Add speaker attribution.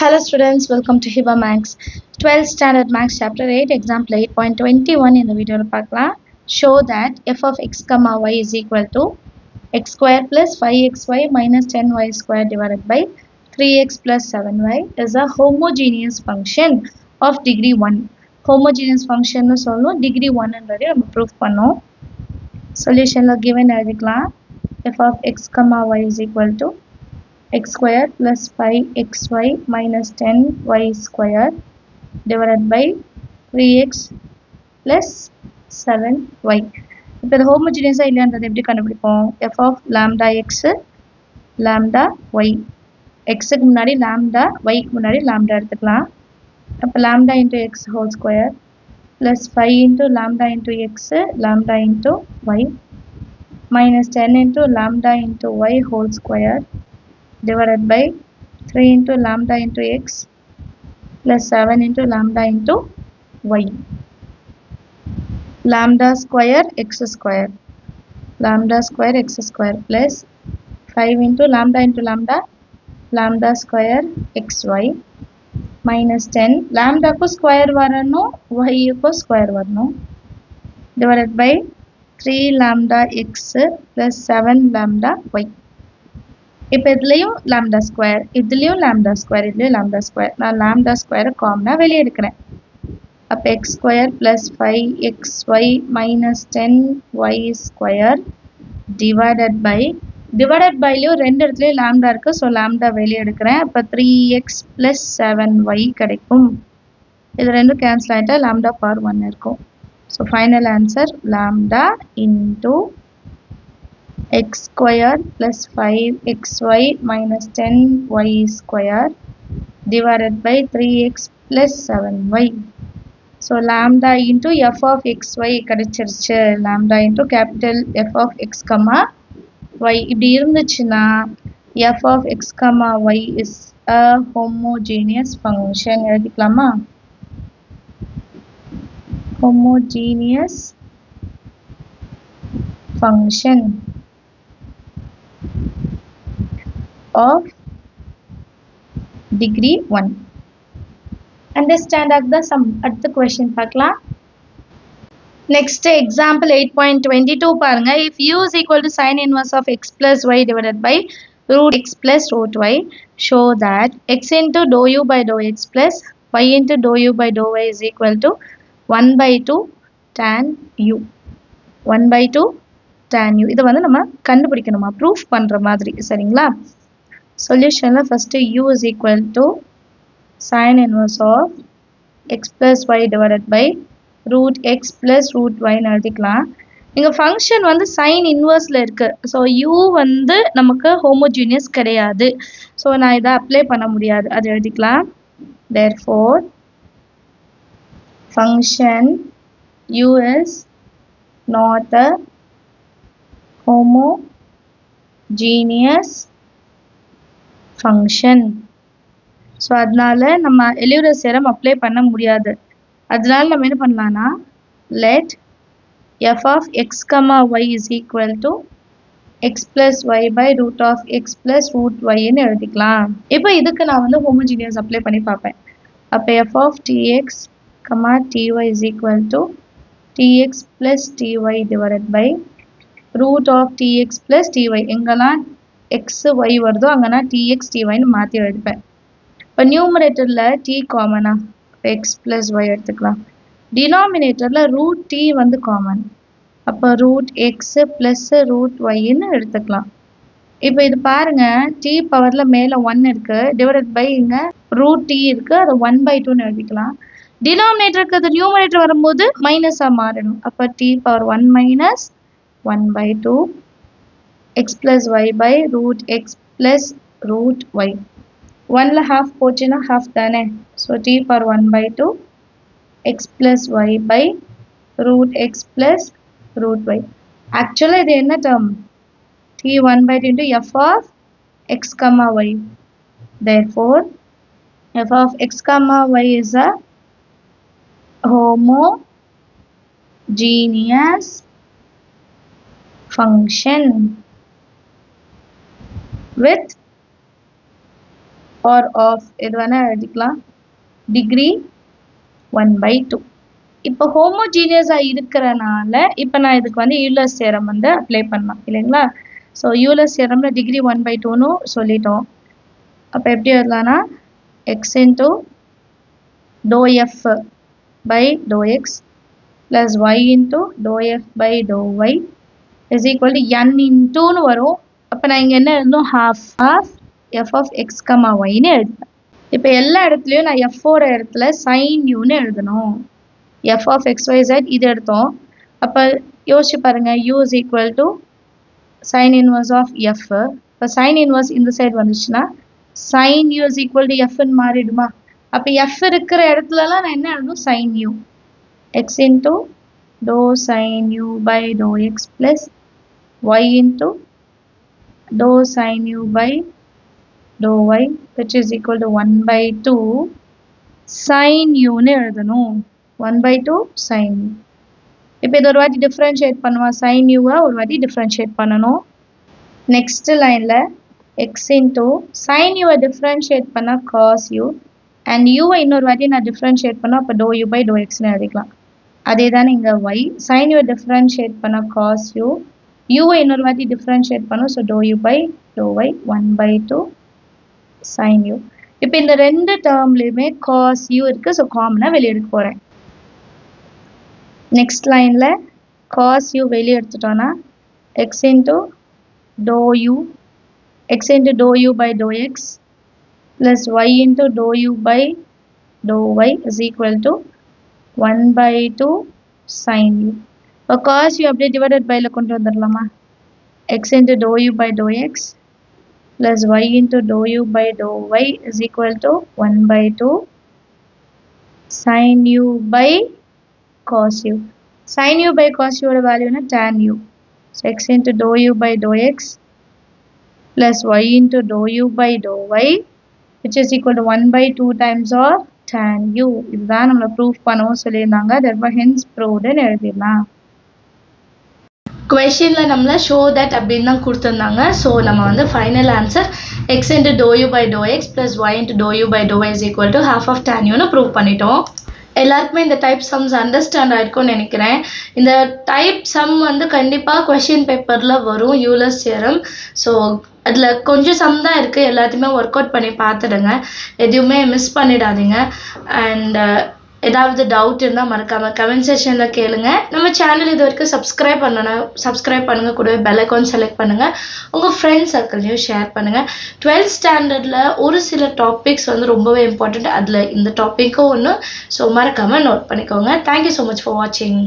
Speaker 1: Hello students, welcome to Hiba Max 12th standard Max chapter 8 example 8.21 in the video பார்க்கலாம். Show that f of x comma y is equal to x square plus 5xy minus 10y square divided by 3x plus 7y is a homogeneous function of degree 1. Homogeneous function னு சொல்லணும், degree 1 ன்றதை நம்ம proof பண்ணோம். Solutionல given எழுதிக்கலாம். f of x comma y is equal to x square plus 5xy minus 10y square divided by 3x plus 7y. இப்போ இது ஹோமோஜீனியஸா இல்லையான்றதை எப்படி கண்டுபிடிப்போம்? f of lambda x lambda y, x க்கு முன்னாடி lambda, y க்கு முன்னாடி lambda எடுத்துக்கலாம். அப்போ lambda into x whole square plus 5 into lambda into x lambda into y minus 10 into lambda into y whole square divided by 3 into lambda into x plus 7 into lambda into y. Lambda square x square plus 5 into lambda lambda square xy minus 10 lambda को square வரணும் y को square வரணும் divided by 3 lambda x plus 7 lambda y. இப்போ இதுலயும் lambda square, இதுலயும் lambda square, இதுலயும் lambda square. நான் lambda square காமனா வெளியே எடுக்கிறேன். அப்போ x square plus 5xy minus 10y square divided by லியும் ரெண்டு இடத்துலயும் lambda இருக்கு, ஸோ lambda வெளியே எடுக்கிறேன். அப்போ 3x plus 7y கிடைக்கும். இது ரெண்டும் கேன்சல் ஆகிட்டா lambda power 1 இருக்கும். So final answer lambda into x square plus 5xy minus 10y square divided by 3x plus 7y. So lambda into f of xy கிடைச்சிருச்சு. lambda into capital F of x comma y. இப்படி இருந்துச்சுன்னா f of x comma y is a homogeneous function. எழுதிக்கலாமா? Homogeneous function of degree 1. Understand the sum at the question பார்க்கலாம். Next example 8.22 பாருங்க. If u is equal to sin inverse of x plus y divided by root x plus root y, show that x into dou u by dou x plus y into dou u by dou y is equal to 1 by 2 tan u. 1 by 2 tan u. இதை வந்து நம்ம கண்டுபிடிக்கணுமா, proof பண்ற மாதிரி, சரிங்களா? Solution first u is equal to sin inverse of x plus y divided by root x plus root y னு எழுதிக்கலாம். இங்க function வந்து sin inverseல இருக்கு, ஸோ u வந்து நமக்கு homogeneous கிடையாது, ஸோ நான் இதை அப்ளை பண்ண முடியாது, அது எழுதிக்கலாம். Therefore function u is not a homogeneous function. So அதனால நம்ம எலியூரஸ் தியரம் அப்ளை பண்ண முடியாது. அதனால நம்ம என்ன பண்ணலாம்னா let f of x comma y is equal to x plus y by root of x plus root y ன்னு எழுதிக்கலாம். இப்போ இதுக்கு நான் வந்து ஹோமோஜீனியஸ் அப்ளை பண்ணி பார்ப்பேன். அப்போ f of tx comma ty is equal to tx plus ty divided by root of tx plus ty. எங்கெல்லாம் x y வருதோ அங்கெல்லாம் tx ty ன்னு மாற்றி எழுதிப்பேன். இப்போ நியூமரேட்டரில் t காமனா, x plus y எடுத்துக்கலாம். டினாமினேட்டரில் ரூட் t வந்து காமன், அப்போ ரூட் எக்ஸ் ப்ளஸ் ரூட் ஒய்ன்னு எடுத்துக்கலாம். இப்போ இது பாருங்க, t பவரில் மேலே 1 இருக்கு, டிவைடட் பை இங்கே ரூட் t இருக்கு, அதை 1/2ன்னு எழுதிக்கலாம். டினாமினேட்டருக்கு அது நியூமரேட்டர் வரும்போது மைனஸாக மாறிடும். அப்போ t power 1 minus 1/2 x plus y by root x plus root y. 1ல half போச்சுன்னா half தானே, so t power 1/2 x plus y by root x plus root y. ஆக்சுவலாக இது என்ன term? t 1/2 into f of x comma y. Therefore f of x comma y is a homogeneous function with R of எது வேணால் எழுதிக்கலாம் degree 1/2. இப்போ ஹோமோஜீனியஸாக இருக்கிறனால இப்போ நான் இதுக்கு வந்து யூலர்ஸ் தியரம் வந்து அப்ளை பண்ணலாம் இல்லைங்களா. ஸோ யூலர்ஸ் தியரமில் டிகிரி 1/2ன்னு சொல்லிட்டோம். அப்போ எப்படி எழுதலாம்னா x into dou f by dou x plus y into dou f by dou y is equal to n இன்ட்டுன்னு வரும். அப்போ நான் இங்கே என்ன எழுதணும் half f of x comma ஒய்ன்னு எழுதுவேன். இப்போ எல்லா இடத்துலையும் நான் எஃபோட இடத்துல சைன் யூன்னு எழுதணும். F of x y z இது எடுத்தோம். அப்போ யோசிச்சு பாருங்கள் u is equal to sine inverse of f. இப்போ சைன் இன்வர்ஸ் இந்த சைடு வந்துச்சுன்னா sine u is equal to எஃப்ன்னு மாறிடுமா. அப்போ எஃப் இருக்கிற இடத்துலலாம் நான் என்ன எழுதணும் sine u x into dou sine u by dou x plus y into dou sine u by dou y which is equal to 1/2 sin u ன்னு எழுதணும். 1/2 sin u. இப்போ இது ஒரு வாட்டி டிஃபரன்ஷியேட் பண்ணுவோம். sin u ஒரு வாட்டி டிஃபரன்ஷியேட் பண்ணணும். நெக்ஸ்ட் லைனில் x into sin u differentiate பண்ணால் cos u அண்ட் u இன்னொரு வாட்டி நான் டிஃபரன்ஷியேட் பண்ணோம். அப்போ dou u by dou xன்னு எழுதிக்கலாம். அதே தானே இங்கே y sin u டிஃபரன்ஷியேட் பண்ணால் cos u u இன்னொரு வாட்டி டிஃபரன்ஷியேட் பண்ணோம். So dou u by dou y 1/2 sin u. இப்போ இந்த ரெண்டு டேர்ம்லையுமே cos u இருக்கு. ஸோ காமனாக வெளியே எடுக்க போகிறேன். நெக்ஸ்ட் லைனில் cos u வெளியே எடுத்துட்டோன்னா x into dou u by dou x plus y into dou u by dou y is equal to 1/2 sin u. இப்போ cos u அப்படியே டிவைடட் பைல கொண்டு வந்துடலாமா. x into dou u by dou x plus y into dou u by dou y is equal to 1/2 sin u by cos u. Sin u by cos u value is tan u. So x into dou u by dou x plus y into dou u by dou y which is equal to 1/2 times or tan u. இதுதான் நம்மள proof பண்ணவும் சொல்லியிருந்தாங்க. therefore hence proved ன்னு எழுதிடலாம். கொஷினில் நம்மளை show that அப்படின்னு தான் கொடுத்துருந்தாங்க. ஸோ நம்ம வந்து final answer x into dou u by dou x plus y into dou u by dou y is equal to half of tan யூன்னு ப்ரூவ் பண்ணிட்டோம். எல்லாருக்குமே இந்த டைப் சம்ஸ் அண்டர்ஸ்டாண்ட் ஆகிருக்கும்னு நினைக்கிறேன். இந்த டைப் சம் வந்து கண்டிப்பாக கொஷின் பேப்பரில் வரும் யூலர்ஸ் தியரம். ஸோ அதில் கொஞ்சம் சம் தான் இருக்குது. எல்லாத்தையுமே ஒர்க் அவுட் பண்ணி பார்த்துடுங்க. எதுவுமே மிஸ் பண்ணிடாதீங்க. அண்ட் ஏதாவது டவுட் இருந்தால் மறக்காமல் கமெண்ட் செக்ஷனில் கேளுங்க. நம்ம சேனல் இது வரைக்கும் சப்ஸ்கிரைப் பண்ணுங்கள். கூடவே பெல் ஐகான் செலக்ட் பண்ணுங்கள். உங்கள் ஃப்ரெண்ட்ஸ் சர்க்கிள்லையும் ஷேர் பண்ணுங்கள். 12th ஸ்டாண்டர்டில் ஒரு சில டாபிக்ஸ் வந்து ரொம்பவே இம்பார்ட்டண்ட். அதில் இந்த டாப்பிக்கும் ஒன்று. ஸோ மறக்காமல் நோட் பண்ணிக்கோங்க. தேங்க்யூ ஸோ மச் ஃபார் வாட்சிங்.